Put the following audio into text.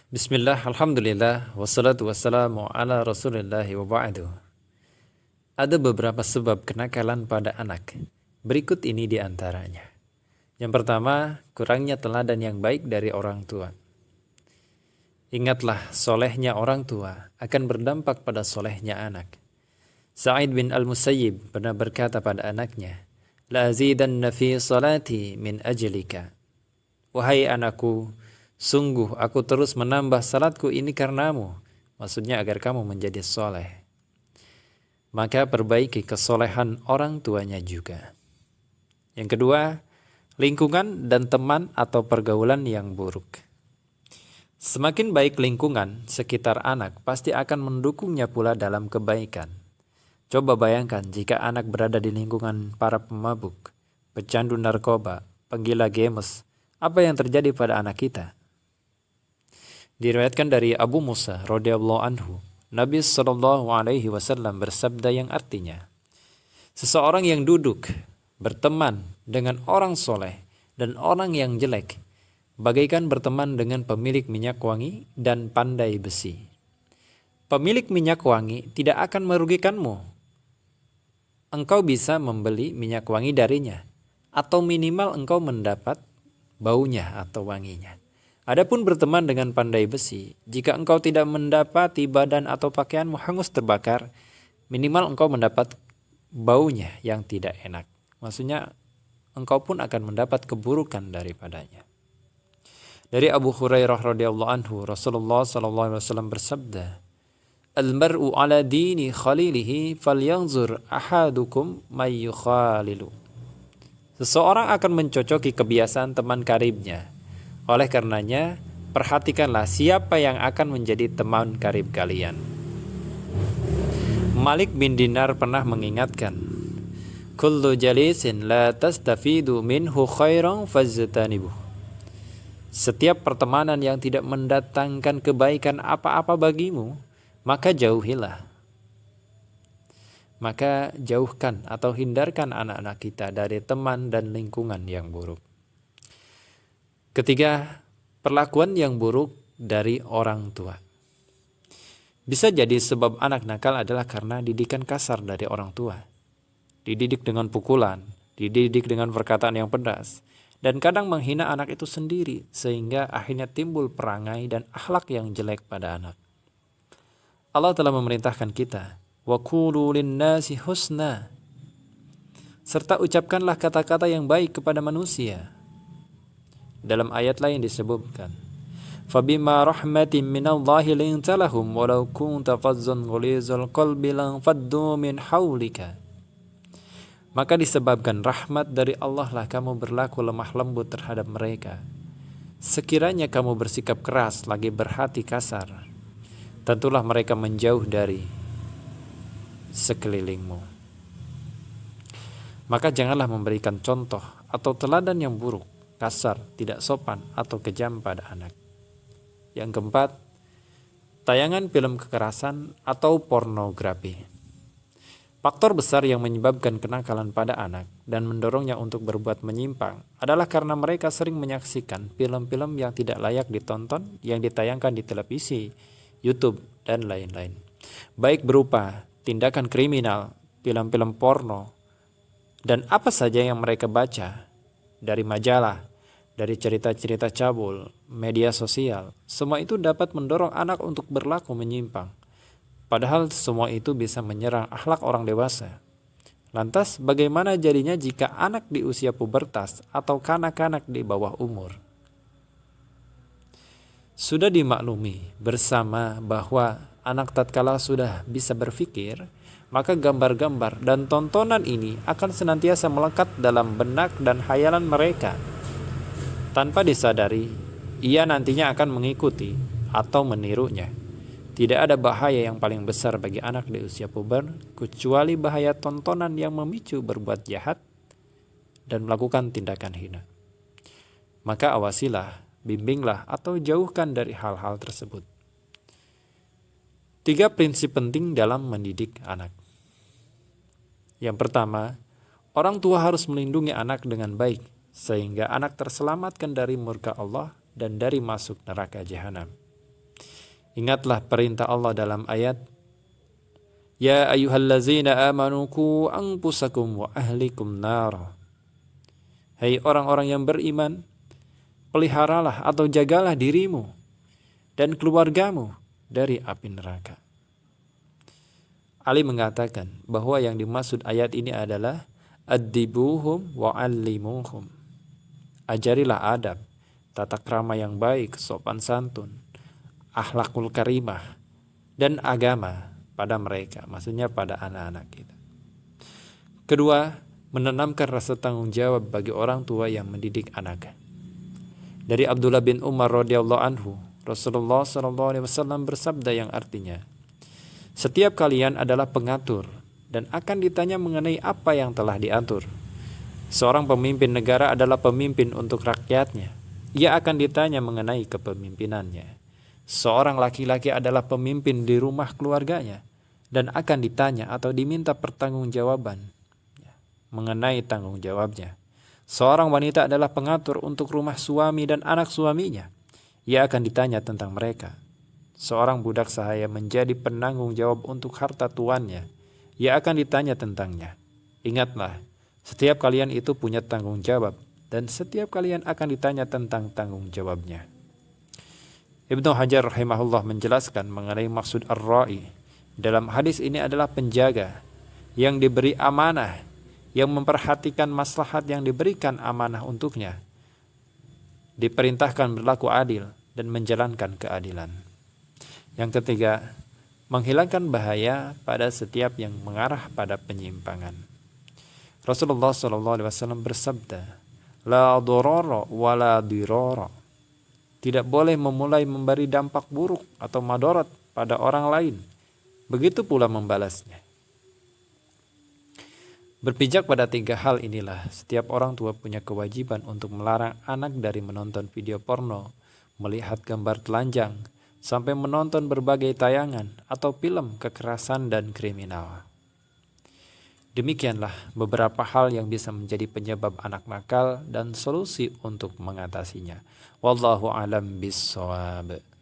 Bismillah, alhamdulillah, wassalatu wassalamu ala rasulillahi wa ba'du. Ada beberapa sebab kenakalan pada anak. Berikut ini di antaranya. Yang pertama, kurangnya teladan yang baik dari orang tua. Ingatlah, solehnya orang tua akan berdampak pada solehnya anak. Sa'id bin al-Musayyib pernah berkata pada anaknya, La azidanna fi salati min ajlika. Wahai anakku, sungguh aku terus menambah salatku ini karenamu. Maksudnya agar kamu menjadi soleh. Maka perbaiki kesolehan orang tuanya juga. Yang kedua, lingkungan dan teman atau pergaulan yang buruk. Semakin baik lingkungan sekitar anak, pasti akan mendukungnya pula dalam kebaikan. Coba bayangkan jika anak berada di lingkungan para pemabuk, pecandu narkoba, penggila games, apa yang terjadi pada anak kita? Diriwayatkan dari Abu Musa radhiyallahu anhu, Nabi sallallahu alaihi wasallam bersabda yang artinya, seseorang yang duduk berteman dengan orang soleh dan orang yang jelek, bagaikan berteman dengan pemilik minyak wangi dan pandai besi. Pemilik minyak wangi tidak akan merugikanmu. Engkau bisa membeli minyak wangi darinya, atau minimal engkau mendapat baunya atau wanginya. Adapun berteman dengan pandai besi, jika engkau tidak mendapati badan atau pakaianmu hangus terbakar, minimal engkau mendapat baunya yang tidak enak. Maksudnya, engkau pun akan mendapat keburukan daripadanya. Dari Abu Hurairah radhiyallahu anhu, Rasulullah sallallahu alaihi wasallam bersabda, "Al-mar'u ala dini khalilihi falyanzur ahadukum may yukhalilu." Seseorang akan mencocoki kebiasaan teman karibnya. Oleh karenanya, perhatikanlah siapa yang akan menjadi teman karib kalian. Malik bin Dinar pernah mengingatkan, Kullu jalisin la tastafidu minhu khairan fajtanibuh. Setiap pertemanan yang tidak mendatangkan kebaikan apa-apa bagimu, maka jauhilah. Maka jauhkan atau hindarkan anak-anak kita dari teman dan lingkungan yang buruk. Ketiga, perlakuan yang buruk dari orang tua. Bisa jadi sebab anak nakal adalah karena didikan kasar dari orang tua. Dididik dengan pukulan, dididik dengan perkataan yang pedas, dan kadang menghina anak itu sendiri sehingga akhirnya timbul perangai dan akhlak yang jelek pada anak. Allah telah memerintahkan kita, wa qulu lin-nasi husna. Serta ucapkanlah kata-kata yang baik kepada manusia. Dalam ayat lain disebutkan, "Fabima rahmatin minallahi linta lahum walau kunta fazzan ghalizal qalbi lanfaddu min haulika." Maka disebabkan rahmat dari Allah lah kamu berlaku lemah lembut terhadap mereka. Sekiranya kamu bersikap keras lagi berhati kasar, tentulah mereka menjauh dari sekelilingmu. Maka janganlah memberikan contoh atau teladan yang buruk, kasar, tidak sopan, atau kejam pada anak. Yang keempat, tayangan film kekerasan atau pornografi. Faktor besar yang menyebabkan kenakalan pada anak dan mendorongnya untuk berbuat menyimpang adalah karena mereka sering menyaksikan film-film yang tidak layak ditonton yang ditayangkan di televisi, YouTube, dan lain-lain. Baik berupa tindakan kriminal, film-film porno, dan apa saja yang mereka baca dari majalah, dari cerita-cerita cabul, media sosial, semua itu dapat mendorong anak untuk berlaku menyimpang. Padahal semua itu bisa menyerang akhlak orang dewasa. Lantas bagaimana jadinya jika anak di usia pubertas atau kanak-kanak di bawah umur? Sudah dimaklumi bersama bahwa anak tatkala sudah bisa berpikir, maka gambar-gambar dan tontonan ini akan senantiasa melekat dalam benak dan hayalan mereka. Tanpa disadari, ia nantinya akan mengikuti atau menirunya. Tidak ada bahaya yang paling besar bagi anak di usia puber, kecuali bahaya tontonan yang memicu berbuat jahat dan melakukan tindakan hina. Maka awasilah, bimbinglah atau jauhkan dari hal-hal tersebut. 3 prinsip penting dalam mendidik anak. Yang pertama, orang tua harus melindungi anak dengan baik, sehingga anak terselamatkan dari murka Allah dan dari masuk neraka jahanam. Ingatlah perintah Allah dalam ayat, Ya ayyuhallazina amanu qu anfusakum wa ahlikum nara. Hai orang-orang yang beriman, peliharalah atau jagalah dirimu dan keluargamu dari api neraka. Ali mengatakan bahwa yang dimaksud ayat ini adalah addibuhum wa'allimuhum. Ajarilah adab, tata krama yang baik, sopan santun, akhlakul karimah, dan agama pada mereka, maksudnya pada anak-anak kita. Kedua, menanamkan rasa tanggung jawab bagi orang tua yang mendidik anak. Dari Abdullah bin Umar radhiyallahu anhu, Rasulullah SAW bersabda yang artinya, setiap kalian adalah pengatur dan akan ditanya mengenai apa yang telah diatur. Seorang pemimpin negara adalah pemimpin untuk rakyatnya. Ia akan ditanya mengenai kepemimpinannya. Seorang laki-laki adalah pemimpin di rumah keluarganya dan akan ditanya atau diminta pertanggungjawaban mengenai tanggung jawabnya. Seorang wanita adalah pengatur untuk rumah suami dan anak suaminya. Ia akan ditanya tentang mereka. Seorang budak sahaya menjadi penanggung jawab untuk harta tuannya. Ia akan ditanya tentangnya. Ingatlah, setiap kalian itu punya tanggung jawab dan setiap kalian akan ditanya tentang tanggung jawabnya. Ibnu Hajar rahimahullah menjelaskan mengenai maksud ar-ra'i. Dalam hadis ini adalah penjaga yang diberi amanah, yang memperhatikan maslahat yang diberikan amanah untuknya. Diperintahkan berlaku adil dan menjalankan keadilan. Yang ketiga, menghilangkan bahaya pada setiap yang mengarah pada penyimpangan. Rasulullah SAW bersabda, La dororo wa la diroro. Tidak boleh memulai memberi dampak buruk atau madarat pada orang lain. Begitu pula membalasnya. Berpijak pada tiga hal inilah, setiap orang tua punya kewajiban untuk melarang anak dari menonton video porno, melihat gambar telanjang, sampai menonton berbagai tayangan atau film kekerasan dan kriminal. Demikianlah beberapa hal yang bisa menjadi penyebab anak nakal dan solusi untuk mengatasinya. Wallahu a'lam bishawab.